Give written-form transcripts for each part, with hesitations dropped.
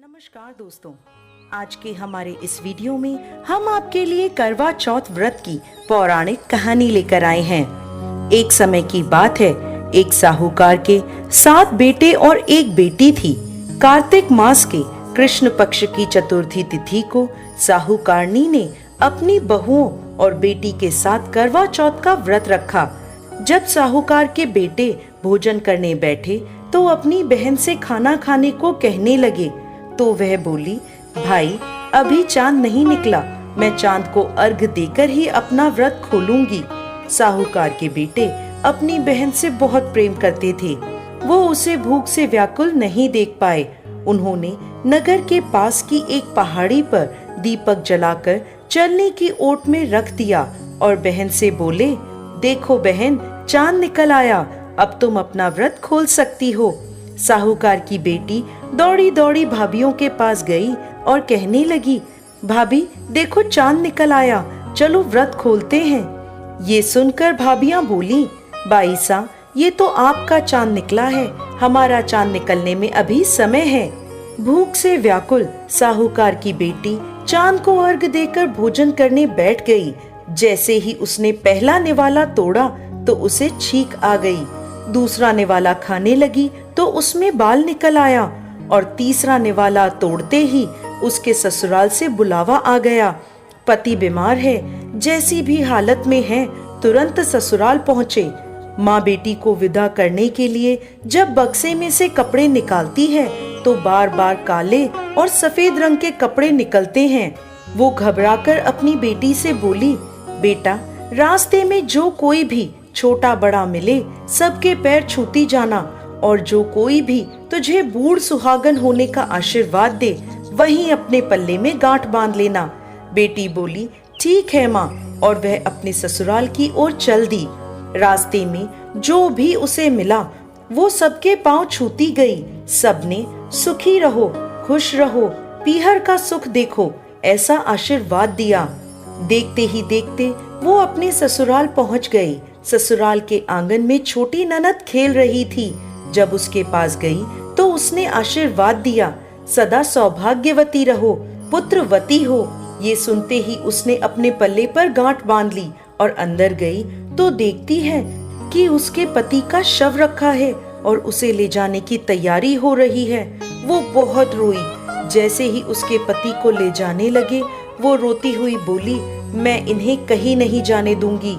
नमस्कार दोस्तों, आज के हमारे इस वीडियो में हम आपके लिए करवा चौथ व्रत की पौराणिक कहानी लेकर आए हैं। एक समय की बात है, एक साहूकार के 7 बेटे और एक बेटी थी। कार्तिक मास के कृष्ण पक्ष की चतुर्थी तिथि को साहूकारनी ने अपनी बहुओं और बेटी के साथ करवा चौथ का व्रत रखा। जब साहूकार के बेटे भोजन करने बैठे तो अपनी बहन से खाना खाने को कहने लगे, तो वह बोली, भाई अभी चांद नहीं निकला, मैं चांद को अर्घ देकर ही अपना व्रत खोलूंगी। साहूकार के बेटे अपनी बहन से बहुत प्रेम करते थे। वो उसे भूख से व्याकुल नहीं देख पाए। उन्होंने नगर के पास की एक पहाड़ी पर दीपक जलाकर चलने की ओट में रख दिया और बहन से बोले, देखो बहन, चांद निकल आया, अब तुम अपना व्रत खोल सकती हो। साहूकार की बेटी दौड़ी दौड़ी भाभियों के पास गई और कहने लगी, भाभी देखो चांद निकल आया, चलो व्रत खोलते हैं। ये सुनकर भाभियां बोली, बाईसा ये तो आपका चांद निकला है, हमारा चांद निकलने में अभी समय है। भूख से व्याकुल साहूकार की बेटी चांद को अर्घ देकर भोजन करने बैठ गई। जैसे ही उसने पहला निवाला तोड़ा तो उसे छींक आ गई। दूसरा निवाला खाने लगी तो उसमें बाल निकल आया और तीसरा निवाला तोड़ते ही उसके ससुराल से बुलावा आ गया। पति बीमार है, जैसी भी हालत में है तुरंत ससुराल पहुँचे। माँ बेटी को विदा करने के लिए जब बक्से में से कपड़े निकालती है तो बार बार काले और सफेद रंग के कपड़े निकलते हैं। वो घबराकर अपनी बेटी से बोली, बेटा रास्ते में जो कोई भी छोटा बड़ा मिले सबके पैर छूती जाना, और जो कोई भी तुझे बूढ़ सुहागन होने का आशीर्वाद दे वहीं अपने पल्ले में गांठ बांध लेना। बेटी बोली, ठीक है माँ, और वह अपने ससुराल की ओर चल दी। रास्ते में जो भी उसे मिला वो सबके पांव छूती गई। सबने सुखी रहो, खुश रहो, पीहर का सुख देखो, ऐसा आशीर्वाद दिया। देखते ही देखते वो अपने ससुराल पहुंच गई। ससुराल के आंगन में छोटी ननद खेल रही थी। जब उसके पास गई तो उसने आशीर्वाद दिया, सदा सौभाग्यवती रहो, पुत्रवती हो। ये सुनते ही उसने अपने पल्ले पर गांठ बांध ली और अंदर गई तो देखती है कि उसके पति का शव रखा है और उसे ले जाने की तैयारी हो रही है। वो बहुत रोई। जैसे ही उसके पति को ले जाने लगे वो रोती हुई बोली, मैं इन्हें कहीं नहीं जाने दूंगी।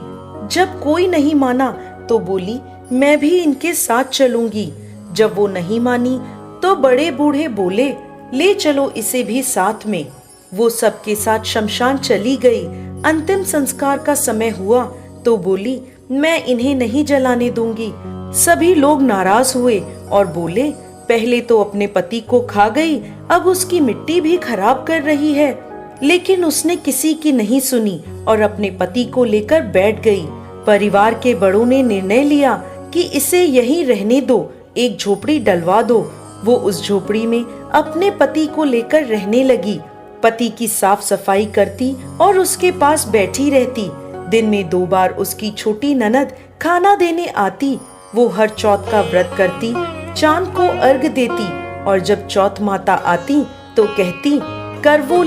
जब कोई नहीं माना तो बोली, मैं भी इनके साथ चलूंगी। जब वो नहीं मानी तो बड़े बूढ़े बोले, ले चलो इसे भी साथ में। वो सबके साथ शमशान चली गई। अंतिम संस्कार का समय हुआ तो बोली, मैं इन्हें नहीं जलाने दूंगी। सभी लोग नाराज हुए और बोले, पहले तो अपने पति को खा गई, अब उसकी मिट्टी भी खराब कर रही है। लेकिन उसने किसी की नहीं सुनी और अपने पति को लेकर बैठ गई। परिवार के बड़ों ने निर्णय लिया कि इसे यहीं रहने दो, एक झोपड़ी डलवा दो। वो उस झोपड़ी में अपने पति को लेकर रहने लगी। पति की साफ सफाई करती और उसके पास बैठी रहती। दिन में 2 बार उसकी छोटी ननद खाना देने आती। वो हर चौथ का व्रत करती, चांद को अर्घ देती और जब चौथ माता आती तो कहती, करवो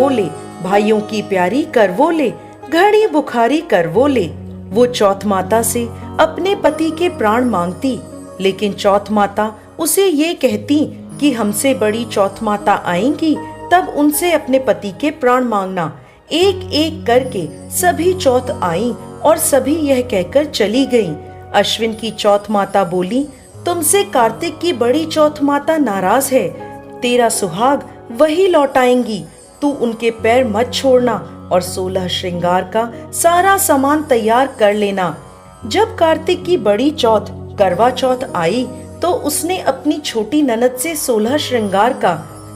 ले, भाइयों की प्यारी करवो ले, घड़ी बुखारी करवो ले। वो चौथ माता से अपने पति के प्राण मांगती, लेकिन चौथ माता उसे ये कहती कि हमसे बड़ी चौथ माता आएंगी तब उनसे अपने पति के प्राण मांगना। एक एक करके सभी चौथ आई और सभी यह कहकर चली गईं। अश्विन की चौथ माता बोली, तुमसे कार्तिक की बड़ी चौथ माता नाराज है, तेरा सुहाग वही लौटाएंगी, तू उनके पैर मत छोड़ना और 16 श्रृंगार का सारा सामान तैयार कर लेना। जब कार्तिक की बड़ी चौथ करवा चौथ आई तो उसने अपनी छोटी ननद से 16 श्रृंगार का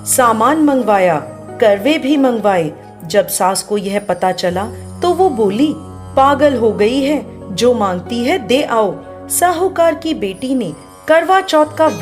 सामान मंगवाया, करवे भी मंगवाए। जब सास को यह पता चला तो वो बोली, पागल हो गई है, जो मांगती है दे आओ। साहूकार की बेटी ने करवा चौथ का